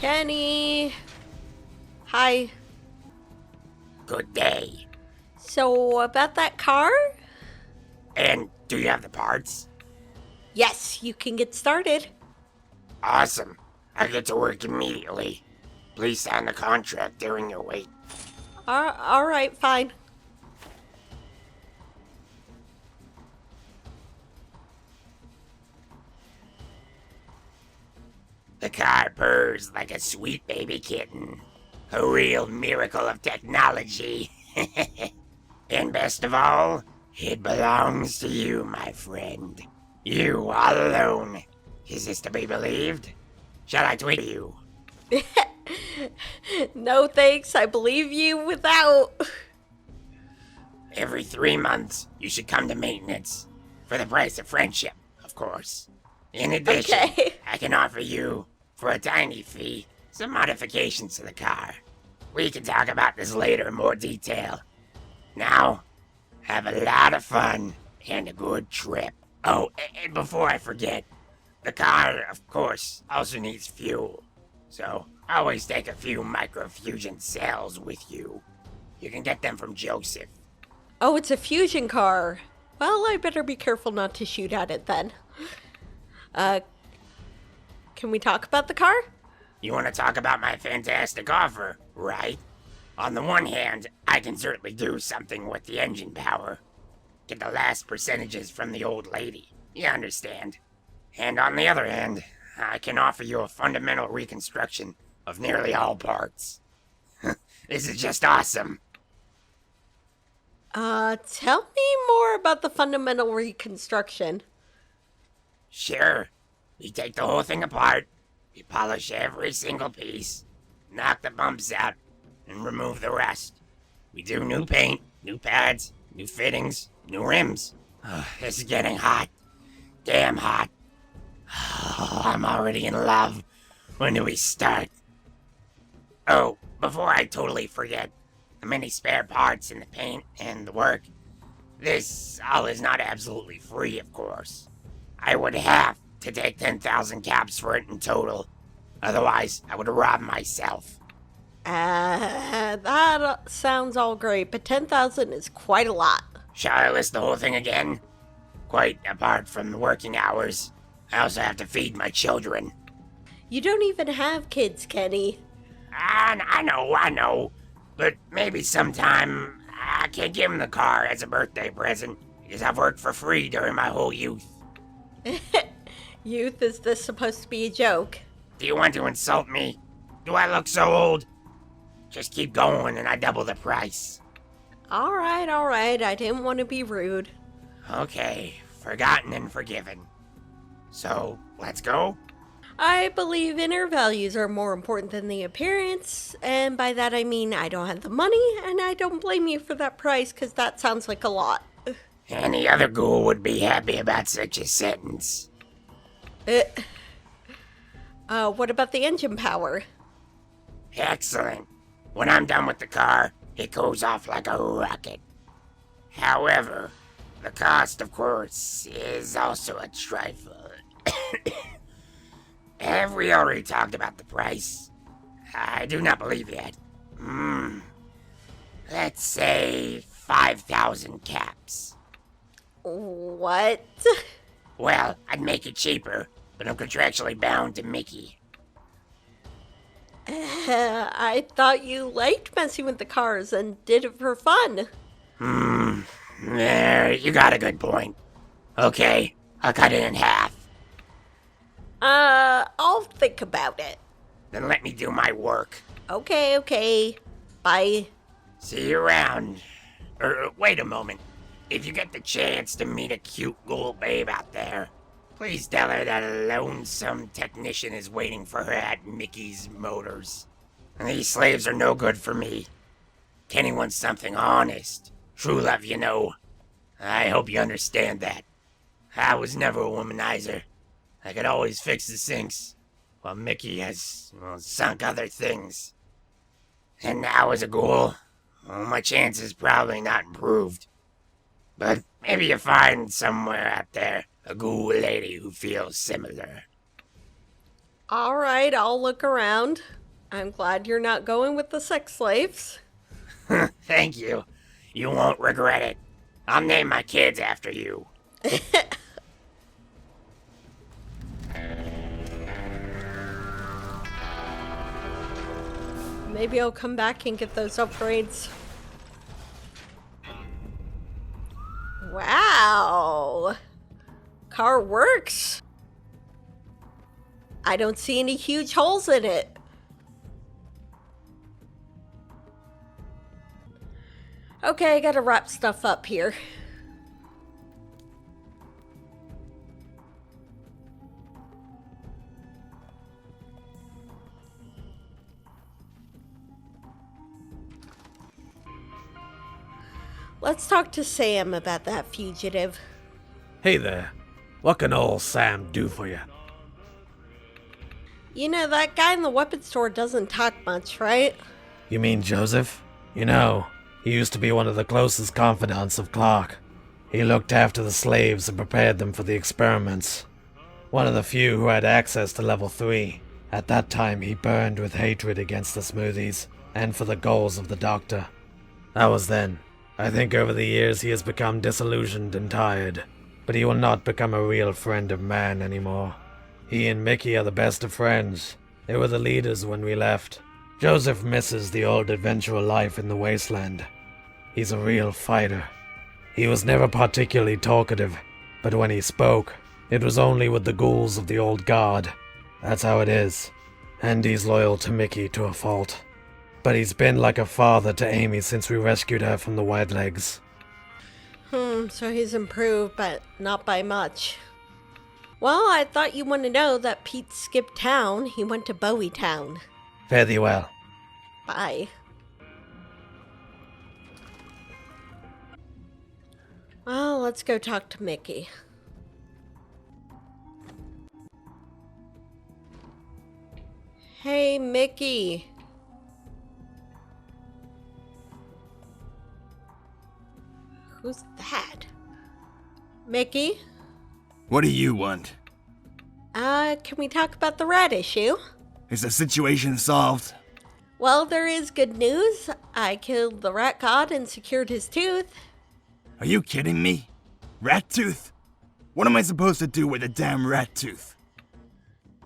Kenny. Hi. Good day. So, about that car? And do you have the parts? Yes, you can get started. Awesome. I get to work immediately. Please sign the contract during your wait. Alright, fine. The car purrs like a sweet baby kitten. A real miracle of technology. And best of all, it belongs to you, my friend. You all alone. Is this to be believed? Shall I tweet you? No thanks, I believe you without. Every 3 months, you should come to maintenance. For the price of friendship, of course. In addition, Okay. I can offer you, for a tiny fee, some modifications to the car. We can talk about this later in more detail. Now, have a lot of fun and a good trip. Oh, and before I forget, the car, of course, also needs fuel. So, always take a few microfusion cells with you. You can get them from Joseph. Oh, it's a fusion car. Well, I better be careful not to shoot at it then. Can we talk about the car? You want to talk about my fantastic offer, right? On the one hand, I can certainly do something with the engine power. Get the last percentages from the old lady, you understand. And on the other hand, I can offer you a fundamental reconstruction of nearly all parts. This is just awesome. Tell me more about the fundamental reconstruction. Sure, we take the whole thing apart, we polish every single piece, knock the bumps out, and remove the rest. We do new paint, new pads, new fittings, new rims. This is getting hot. Damn hot. I'm already in love. When do we start? Oh, before I totally forget, the many spare parts and the paint and the work. This all is not absolutely free, of course. I would have to take 10,000 caps for it in total. Otherwise, I would rob myself. That sounds all great, but 10,000 is quite a lot. Shall I list the whole thing again? Quite apart from the working hours, I also have to feed my children. You don't even have kids, Kenny. I know. But maybe sometime I can give them the car as a birthday present, because I've worked for free during my whole youth. Youth, is this supposed to be a joke? Do you want to insult me? Do I look so old? Just keep going and I double the price. Alright, I didn't want to be rude. Okay, forgotten and forgiven. So, let's go? I believe inner values are more important than the appearance, and by that I mean I don't have the money, and I don't blame you for that price, because that sounds like a lot. Any other ghoul would be happy about such a sentence. What about the engine power? Excellent. When I'm done with the car, it goes off like a rocket. However, the cost, of course, is also a trifle. Have we already talked about the price? I do not believe that. Let's say 5,000 caps. What? Well, I'd make it cheaper, but I'm contractually bound to Mickey. I thought you liked messing with the cars and did it for fun. There, you got a good point. Okay, I'll cut it in half. I'll think about it. Then let me do my work. Okay. Bye. See you around. Wait a moment. If you get the chance to meet a cute ghoul babe out there, please tell her that a lonesome technician is waiting for her at Mickey's Motors. These slaves are no good for me. Kenny wants something honest. True love, you know. I hope you understand that. I was never a womanizer. I could always fix the sinks, while Mickey has, sunk other things. And now as a ghoul, my chances probably not improved. But maybe you find somewhere out there a ghoul lady who feels similar. All right, I'll look around. I'm glad you're not going with the sex slaves. Thank you. You won't regret it. I'll name my kids after you. Maybe I'll come back and get those upgrades. Wow. Car works. I don't see any huge holes in it. Okay, I gotta wrap stuff up here. Let's talk to Sam about that fugitive. Hey there. What can old Sam do for you? You know, that guy in the weapons store doesn't talk much, right? You mean Joseph? You know, he used to be one of the closest confidants of Clark. He looked after the slaves and prepared them for the experiments. One of the few who had access to level 3. At that time, he burned with hatred against the Smoothies and for the goals of the Doctor. That was then. I think over the years he has become disillusioned and tired, but he will not become a real friend of man anymore. He and Mickey are the best of friends. They were the leaders when we left. Joseph misses the old adventurer life in the wasteland. He's a real fighter. He was never particularly talkative, but when he spoke, it was only with the ghouls of the old guard. That's how it is. And he's loyal to Mickey to a fault. But he's been like a father to Amy since we rescued her from the Whitelegs. So he's improved, but not by much. Well, I thought you want to know that Pete skipped town. He went to Bowie Town. Fare thee well. Bye. Well, let's go talk to Mickey. Hey, Mickey. Who's that? Mickey? What do you want? Can we talk about the rat issue? Is the situation solved? Well, there is good news. I killed the rat god and secured his tooth. Are you kidding me? Rat tooth? What am I supposed to do with a damn rat tooth?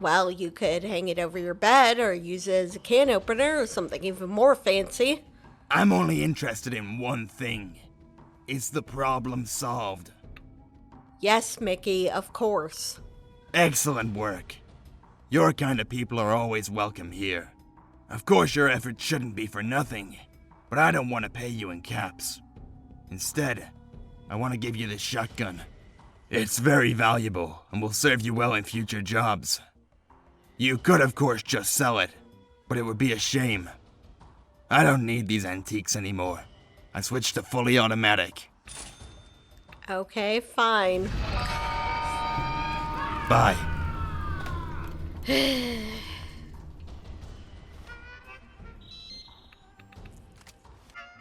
Well, you could hang it over your bed or use it as a can opener or something even more fancy. I'm only interested in one thing. Is the problem solved? Yes, Mickey, of course. Excellent work. Your kind of people are always welcome here. Of course your efforts shouldn't be for nothing, but I don't want to pay you in caps. Instead, I want to give you this shotgun. It's very valuable and will serve you well in future jobs. You could of course just sell it, but it would be a shame. I don't need these antiques anymore. I switched to fully automatic. Okay, fine. Bye.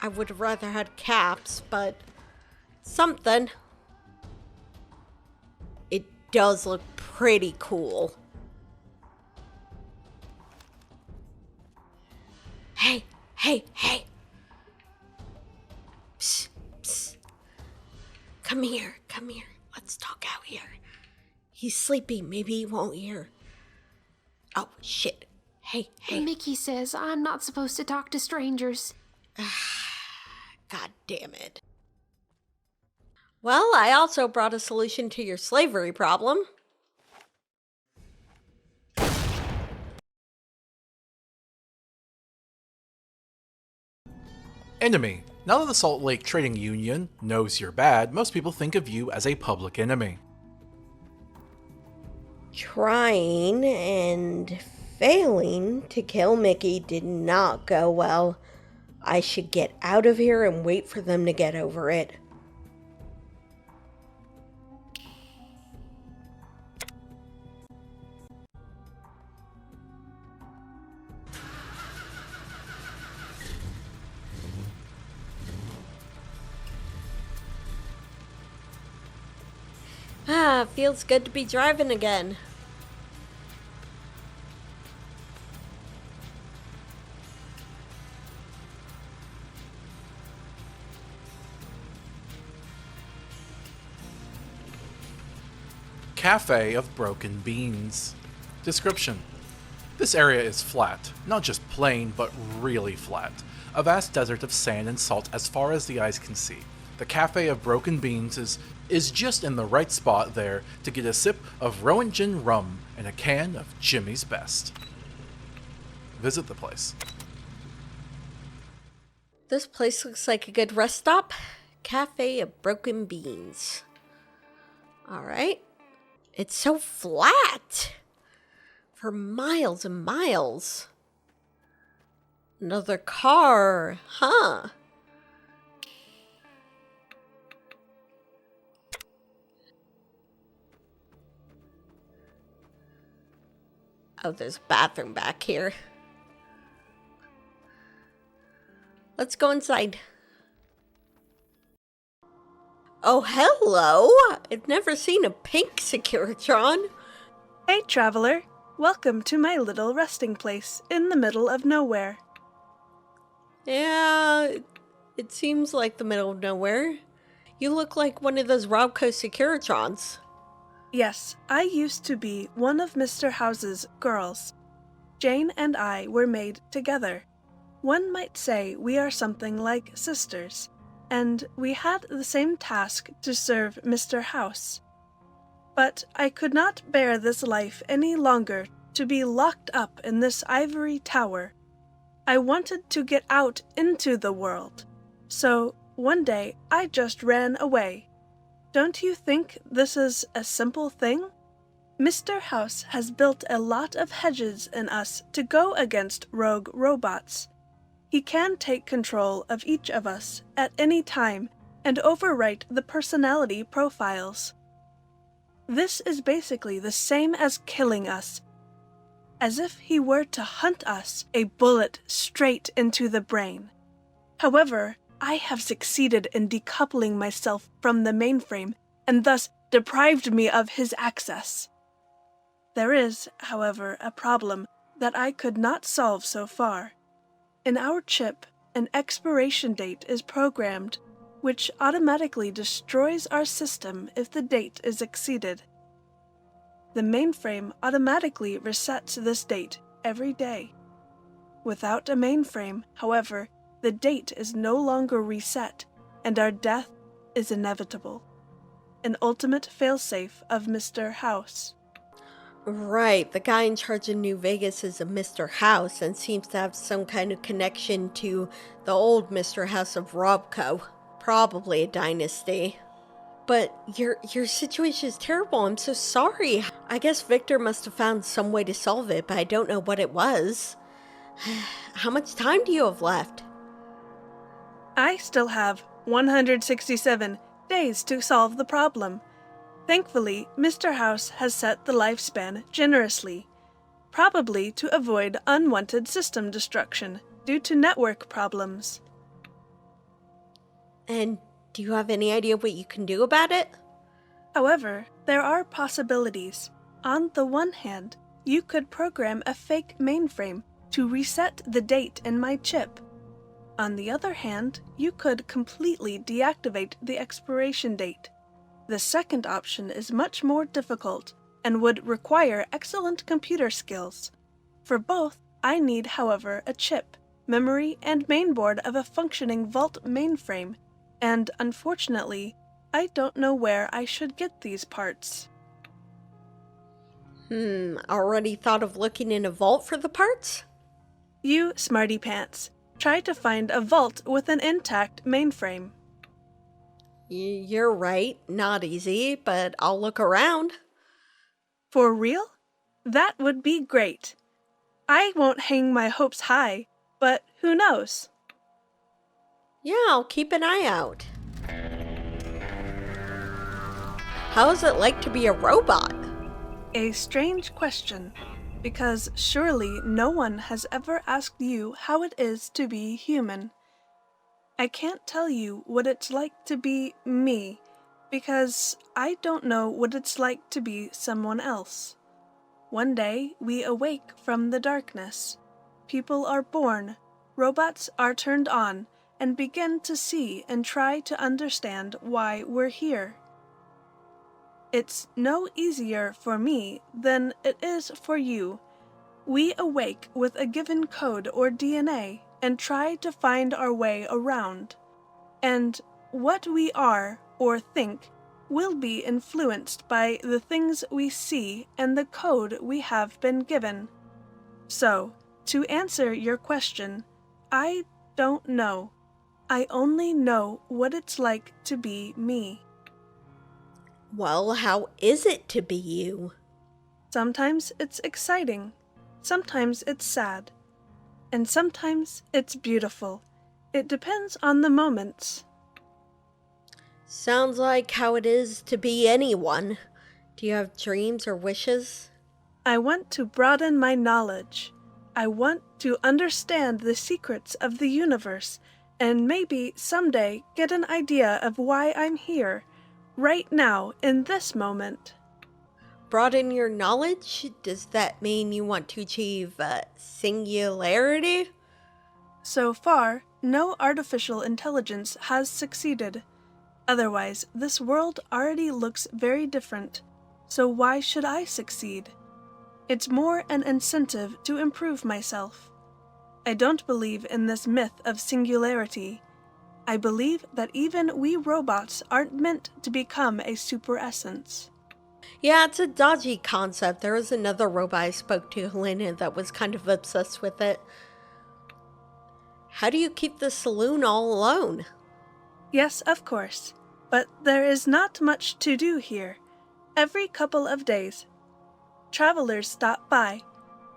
I would have rather had caps, but something. It does look pretty cool. Hey, hey, hey. Psst, psst. Come here, come here. Let's talk out here. He's sleeping. Maybe he won't hear. Oh, shit. Hey, hey. Mickey says I'm not supposed to talk to strangers. God damn it. Well, I also brought a solution to your slavery problem. Enemy. Now that the Salt Lake Trading Union knows you're bad, most people think of you as a public enemy. Trying and failing to kill Mickey did not go well. I should get out of here and wait for them to get over it. Feels good to be driving again. Cafe of Broken Beans. Description: this area is flat, not just plain, but really flat. A vast desert of sand and salt as far as the eyes can see. The Cafe of Broken Beans is just in the right spot there to get a sip of Rowan Gin rum and a can of Jimmy's Best. Visit the place. This place looks like a good rest stop. Cafe of Broken Beans. Alright. It's so flat. For miles and miles. Another car. Huh. Oh, there's a bathroom back here. Let's go inside. Oh, hello! I've never seen a pink Securitron. Hey, traveler. Welcome to my little resting place in the middle of nowhere. Yeah, it seems like the middle of nowhere. You look like one of those Robco Securitrons. Yes, I used to be one of Mr. House's girls. Jane and I were made together. One might say we are something like sisters, and we had the same task to serve Mr. House. But I could not bear this life any longer, to be locked up in this ivory tower. I wanted to get out into the world, so one day I just ran away. Don't you think this is a simple thing? Mr. House has built a lot of hedges in us to go against rogue robots. He can take control of each of us at any time and overwrite the personality profiles. This is basically the same as killing us, as if he were to hunt us, a bullet straight into the brain. However, I have succeeded in decoupling myself from the mainframe and thus deprived me of his access. There is, however, a problem that I could not solve so far. In our chip, an expiration date is programmed, which automatically destroys our system if the date is exceeded. The mainframe automatically resets this date every day. Without a mainframe, however, the date is no longer reset, and our death is inevitable. An ultimate failsafe of Mr. House. Right, the guy in charge of New Vegas is a Mr. House and seems to have some kind of connection to the old Mr. House of Robco. Probably a dynasty. But your situation is terrible. I'm so sorry. I guess Victor must have found some way to solve it, but I don't know what it was. How much time do you have left? I still have 167 days to solve the problem. Thankfully, Mr. House has set the lifespan generously, probably to avoid unwanted system destruction due to network problems. And do you have any idea what you can do about it? However, there are possibilities. On the one hand, you could program a fake mainframe to reset the date in my chip. On the other hand, you could completely deactivate the expiration date. The second option is much more difficult and would require excellent computer skills. For both, I need, however, a chip, memory, and mainboard of a functioning Vault mainframe, and unfortunately, I don't know where I should get these parts. Already thought of looking in a vault for the parts? You smarty pants. Try to find a vault with an intact mainframe. You're right, not easy, but I'll look around. For real? That would be great. I won't hang my hopes high, but who knows? Yeah, I'll keep an eye out. How is it like to be a robot? A strange question, because surely no one has ever asked you how it is to be human. I can't tell you what it's like to be me, because I don't know what it's like to be someone else. One day, we awake from the darkness. People are born, robots are turned on, and begin to see and try to understand why we're here. It's no easier for me than it is for you. We awake with a given code or DNA and try to find our way around. And what we are or think will be influenced by the things we see and the code we have been given. So, to answer your question, I don't know. I only know what it's like to be me. Well, how is it to be you? Sometimes it's exciting, sometimes it's sad, and sometimes it's beautiful. It depends on the moments. Sounds like how it is to be anyone. Do you have dreams or wishes? I want to broaden my knowledge. I want to understand the secrets of the universe and maybe someday get an idea of why I'm here, right now, in this moment. Broaden your knowledge? Does that mean you want to achieve singularity? So far, no artificial intelligence has succeeded. Otherwise, this world already looks very different. So why should I succeed? It's more an incentive to improve myself. I don't believe in this myth of singularity. I believe that even we robots aren't meant to become a super essence. Yeah, it's a dodgy concept. There was another robot I spoke to, Helena, that was kind of obsessed with it. How do you keep the saloon all alone? Yes, of course. But there is not much to do here. Every couple of days, travelers stop by,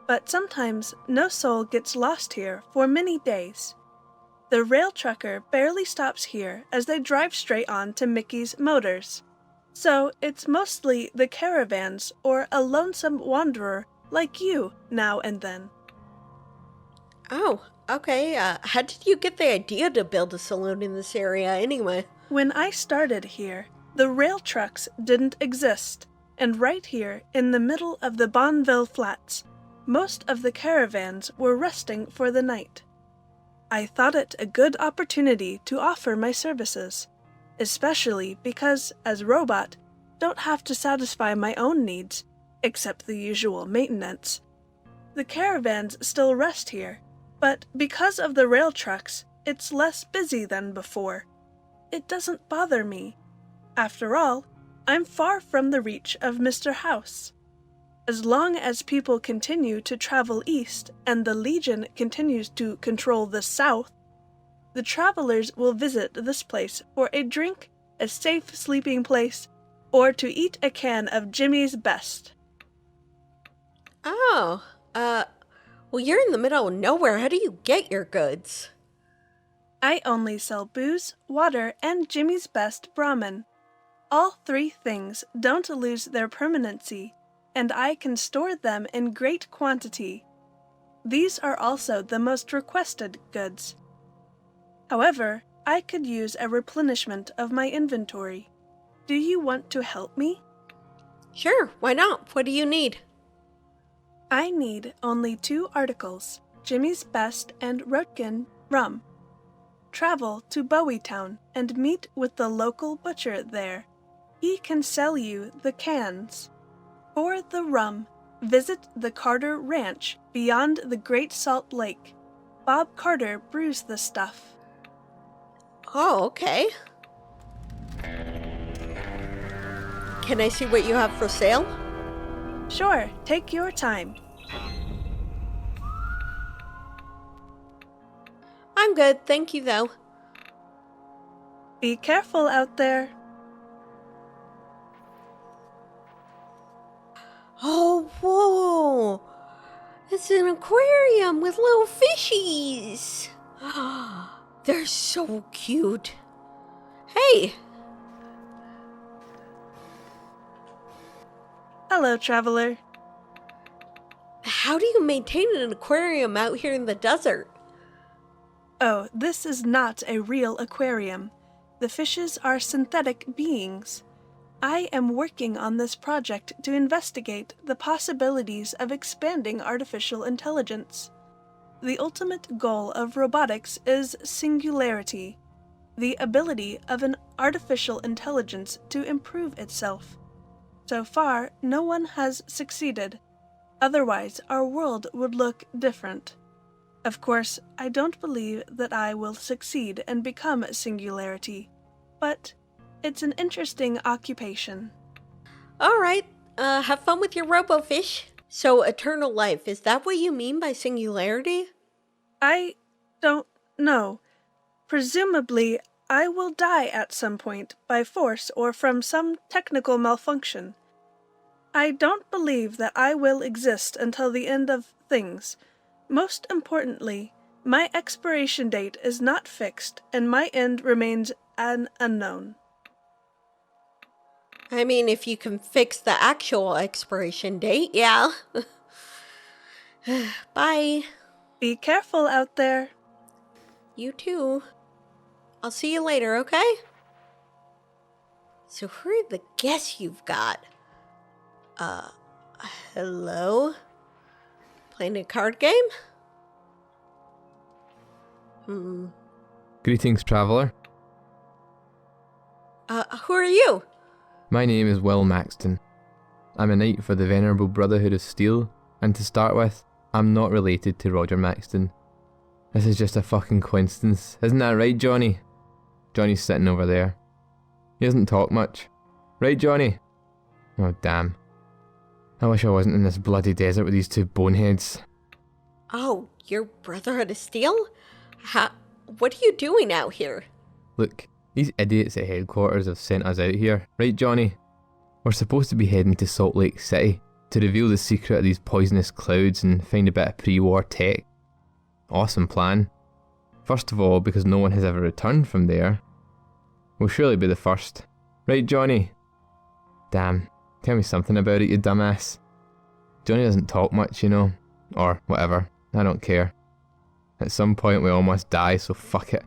but sometimes no soul gets lost here for many days. The rail trucker barely stops here as they drive straight on to Mickey's Motors. So it's mostly the caravans or a lonesome wanderer like you now and then. Oh, okay. How did you get the idea to build a saloon in this area anyway? When I started here, the rail trucks didn't exist, and right here in the middle of the Bonneville Flats, most of the caravans were resting for the night. I thought it a good opportunity to offer my services, especially because, as robot, don't have to satisfy my own needs, except the usual maintenance. The caravans still rest here, but because of the rail trucks, it's less busy than before. It doesn't bother me. After all, I'm far from the reach of Mr. House. As long as people continue to travel east and the Legion continues to control the south, the travelers will visit this place for a drink, a safe sleeping place, or to eat a can of Jimmy's Best. Oh, well, you're in the middle of nowhere. How do you get your goods? I only sell booze, water, and Jimmy's Best ramen. All three things don't lose their permanency, and I can store them in great quantity. These are also the most requested goods. However, I could use a replenishment of my inventory. Do you want to help me? Sure, why not? What do you need? I need only 2 articles, Jimmy's Best and Rotkin rum. Travel to Bowietown and meet with the local butcher there. He can sell you the cans. For the rum, visit the Carter Ranch beyond the Great Salt Lake. Bob Carter brews the stuff. Oh, okay. Can I see what you have for sale? Sure, take your time. I'm good, thank you though. Be careful out there. Oh, whoa! It's an aquarium with little fishies! They're so cute. Hey! Hello, traveler. How do you maintain an aquarium out here in the desert? Oh, this is not a real aquarium. The fishes are synthetic beings. I am working on this project to investigate the possibilities of expanding artificial intelligence. The ultimate goal of robotics is singularity, the ability of an artificial intelligence to improve itself. So far, no one has succeeded. Otherwise, our world would look different. Of course, I don't believe that I will succeed and become a singularity, but it's an interesting occupation. All right, have fun with your robofish. So, eternal life, is that what you mean by singularity? I don't know. Presumably, I will die at some point by force or from some technical malfunction. I don't believe that I will exist until the end of things. Most importantly, my expiration date is not fixed, and my end remains an unknown. I mean, if you can fix the actual expiration date, yeah. Bye. Be careful out there. You too. I'll see you later, okay? So who are the guests you've got? Hello? Playing a card game? Greetings, traveller. Who are you? My name is Will Maxton. I'm a knight for the Venerable Brotherhood of Steel, and to start with, I'm not related to Roger Maxton. This is just a fucking coincidence, isn't that right, Johnny? Johnny's sitting over there. He doesn't talk much. Right, Johnny? Oh, damn. I wish I wasn't in this bloody desert with these two boneheads. Oh, your Brotherhood of Steel? What are you doing out here? Look, these idiots at headquarters have sent us out here. Right, Johnny? We're supposed to be heading to Salt Lake City to reveal the secret of these poisonous clouds and find a bit of pre-war tech. Awesome plan. First of all, because no one has ever returned from there. We'll surely be the first. Right, Johnny? Damn. Tell me something about it, you dumbass. Johnny doesn't talk much, you know. Or whatever. I don't care. At some point we all must die, so fuck it.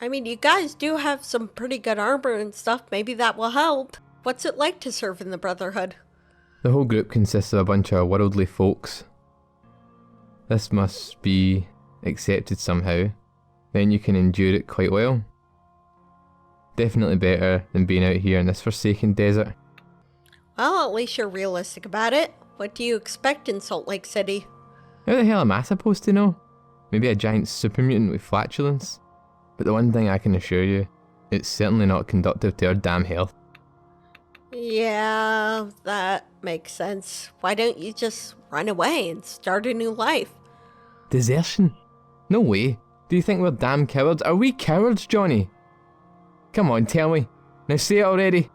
I mean, you guys do have some pretty good armor and stuff. Maybe that will help. What's it like to serve in the Brotherhood? The whole group consists of a bunch of worldly folks. This must be accepted somehow. Then you can endure it quite well. Definitely better than being out here in this forsaken desert. Well, at least you're realistic about it. What do you expect in Salt Lake City? How the hell am I supposed to know? Maybe a giant super mutant with flatulence? But the one thing I can assure you, it's certainly not conducive to our damn health. Yeah, that makes sense. Why don't you just run away and start a new life? Desertion? No way. Do you think we're damn cowards? Are we cowards, Johnny? Come on, tell me. Now say it already.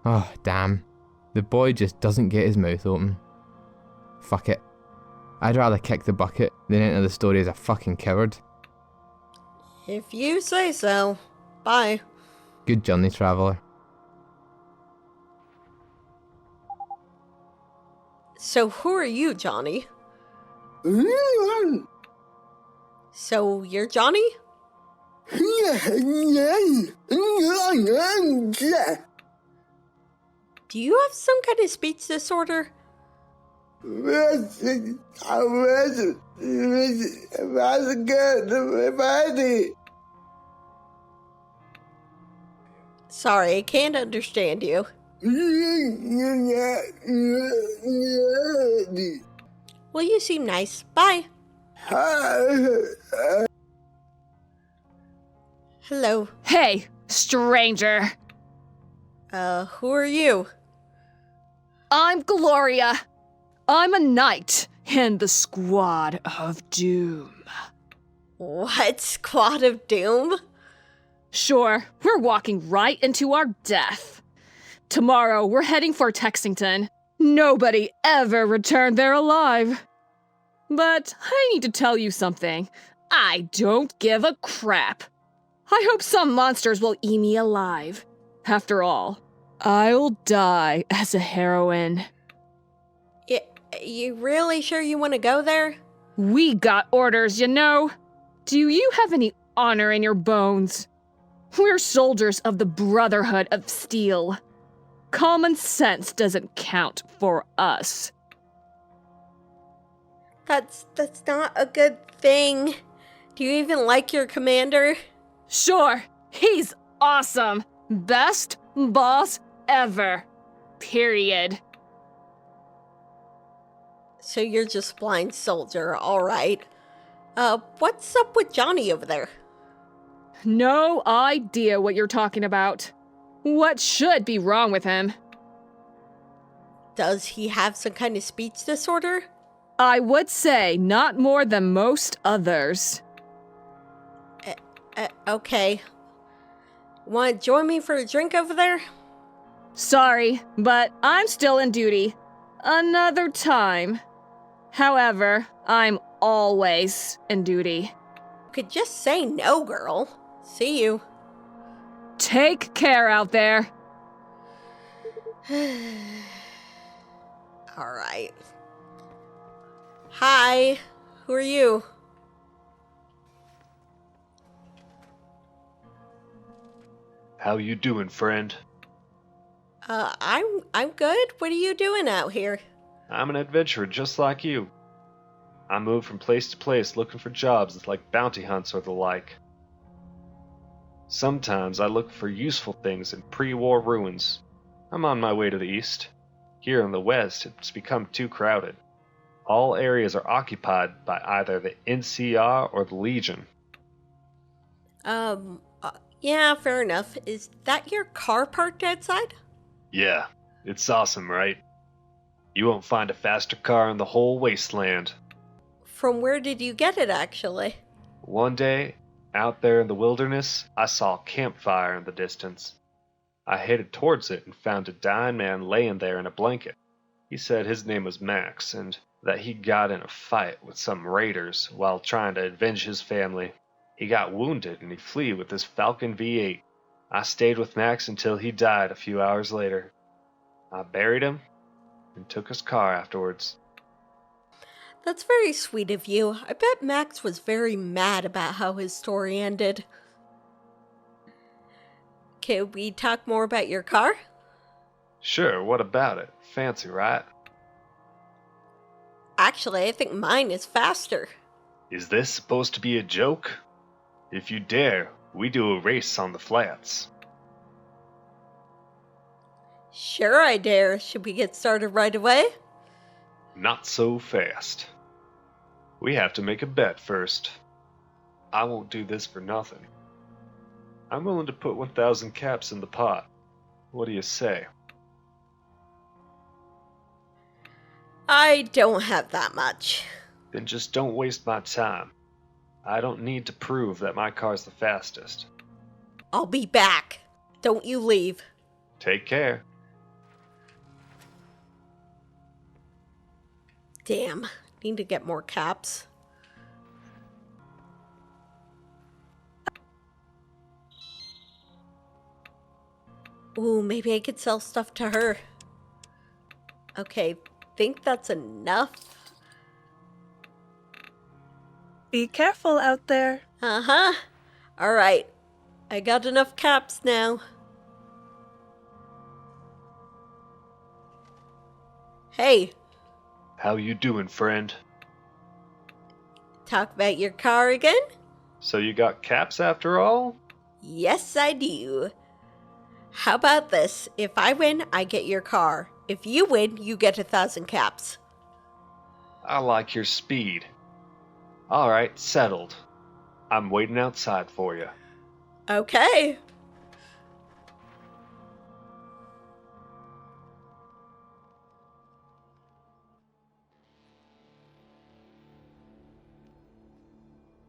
Oh, damn. The boy just doesn't get his mouth open. Fuck it. I'd rather kick the bucket than enter the story as a fucking coward. If you say so. Bye. Good journey, traveller. So who are you, Johnny? So you're Johnny? Do you have some kind of speech disorder? Sorry, I can't understand you. Well, you seem nice. Bye. Hello. Hey, stranger. Who are you? I'm Gloria. I'm a knight in the Squad of Doom. What? Squad of Doom? Sure, we're walking right into our death. Tomorrow, we're heading for Texington. Nobody ever returned there alive. But I need to tell you something. I don't give a crap. I hope some monsters will eat me alive. After all, I'll die as a heroine. You really sure you want to go there? We got orders, you know. Do you have any honor in your bones? We're soldiers of the Brotherhood of Steel. Common sense doesn't count for us. That's not a good thing. Do you even like your commander? Sure, he's awesome. Best boss ever. Period. So you're just blind soldier, alright. What's up with Johnny over there? No idea what you're talking about. What should be wrong with him? Does he have some kind of speech disorder? I would say not more than most others. Okay. Want to join me for a drink over there? Sorry, but I'm still in duty. Another time. However, I'm always in duty. Could just say no, girl. See you. Take care out there. Alright. Hi. Who are you? How you doing, friend? I'm good. What are you doing out here? I'm an adventurer just like you. I move from place to place looking for jobs like bounty hunts or the like. Sometimes I look for useful things in pre-war ruins. I'm on my way to the east. Here in the west, it's become too crowded. All areas are occupied by either the NCR or the Legion. Yeah, fair enough. Is that your car parked outside? Yeah, it's awesome, right? You won't find a faster car in the whole wasteland. From where did you get it, actually? One day, out there in the wilderness, I saw a campfire in the distance. I headed towards it and found a dying man laying there in a blanket. He said his name was Max and that he got in a fight with some raiders while trying to avenge his family. He got wounded and he fled with his Falcon V8. I stayed with Max until he died a few hours later. I buried him and took his car afterwards. That's very sweet of you. I bet Max was very mad about how his story ended. Can we talk more about your car? Sure, what about it? Fancy, right? Actually, I think mine is faster. Is this supposed to be a joke? If you dare, we do a race on the flats. Sure I dare. Should we get started right away? Not so fast. We have to make a bet first. I won't do this for nothing. I'm willing to put 1,000 caps in the pot. What do you say? I don't have that much. Then just don't waste my time. I don't need to prove that my car's the fastest. I'll be back. Don't you leave. Take care. Damn, need to get more caps. Ooh, maybe I could sell stuff to her. Okay, think that's enough. Be careful out there. Uh-huh. Alright, I got enough caps now. Hey. How you doing, friend? Talk about your car again? So you got caps after all? Yes, I do. How about this? If I win, I get your car. If you win, you get 1,000 caps. I like your speed. Alright, settled. I'm waiting outside for you. Okay.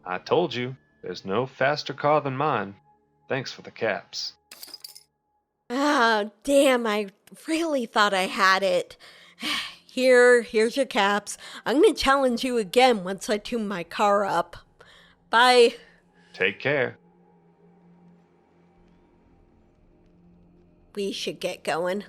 I told you, there's no faster car than mine. Thanks for the caps. Ah, damn, I really thought I had it. Here's your caps. I'm gonna challenge you again once I tune my car up. Bye. Take care. We should get going.